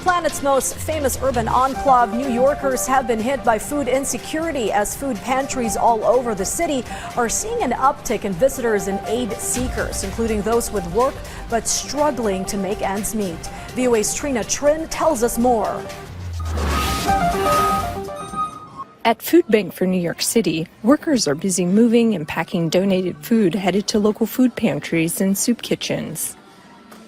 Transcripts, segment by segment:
planet's most famous urban enclave, New Yorkers have been hit by food insecurity as food pantries all over the city are seeing an uptick in visitors and aid seekers, including those with work but struggling to make ends meet. VOA's Trina Trin tells us more. At Food Bank for New York City, workers are busy moving and packing donated food headed to local food pantries and soup kitchens.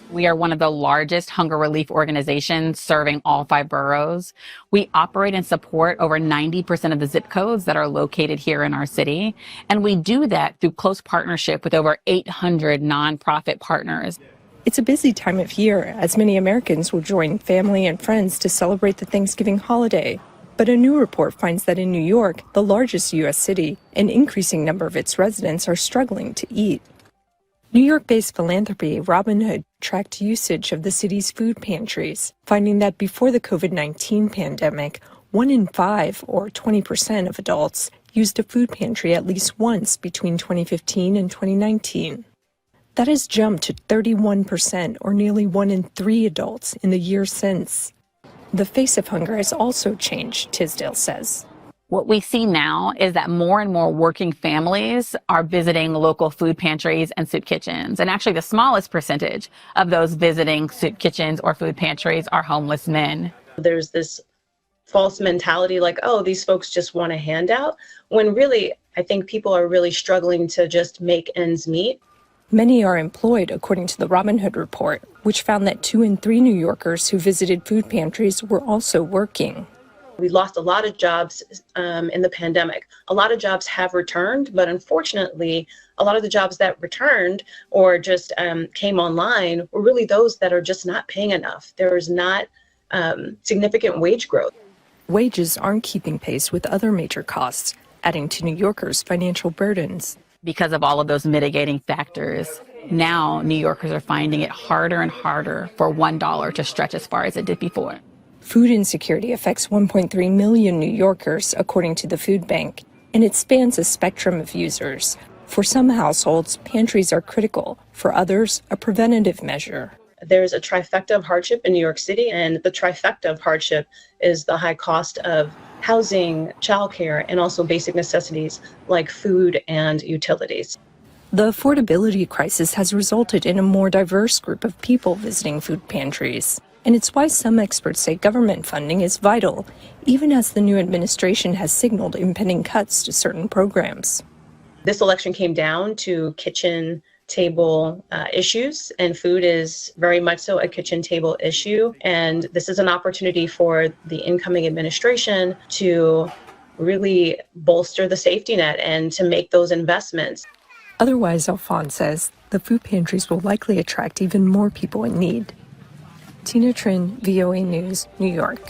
We are one of the largest hunger relief organizations serving all 5 boroughs. We operate and support over 90% of the zip codes that are located here in our city. And we do that through close partnership with over 800 nonprofit partners. It's a busy time of year as many Americans will join family and friends to celebrate the Thanksgiving holiday. But a new report finds that in New York, the largest U.S. city, an increasing number of its residents are struggling to eat. New York-based philanthropy Robin Hood tracked usage of the city's food pantries, finding that before the COVID-19 pandemic, 1 in 5, or 20% of adults, used a food pantry at least once between 2015 and 2019. That has jumped to 31%, or nearly 1 in 3 adults, in the year since. The face of hunger has also changed, Tisdale says. What we see now is that more and more working families are visiting local food pantries and soup kitchens. And actually the smallest percentage of those visiting soup kitchens or food pantries are homeless men. There's this false mentality like, oh, these folks just want a handout, when really I think people are really struggling to just make ends meet. Many are employed, according to the Robin Hood report, which found that 2 in 3 New Yorkers who visited food pantries were also working. We lost a lot of jobs in the pandemic. A lot of jobs have returned, but unfortunately, a lot of the jobs that returned or just came online were really those that are just not paying enough. There is not significant wage growth. Wages aren't keeping pace with other major costs, adding to New Yorkers' financial burdens. Because of all of those mitigating factors, now New Yorkers are finding it harder and harder for $1 to stretch as far as it did before. Food insecurity affects 1.3 million New Yorkers, according to the Food Bank, and it spans a spectrum of users. For some households, pantries are critical. For others, a preventative measure. There's a trifecta of hardship in New York City, and the trifecta of hardship is the high cost of housing, childcare, and also basic necessities like food and utilities. The affordability crisis has resulted in a more diverse group of people visiting food pantries. And it's why some experts say government funding is vital, even as the new administration has signaled impending cuts to certain programs. This election came down to kitchen table issues, and food is very much so a kitchen table issue. And this is an opportunity for the incoming administration to really bolster the safety net and to make those investments. Otherwise, Alphonse says, the food pantries will likely attract even more people in need. Tina Trin, VOA News, New York.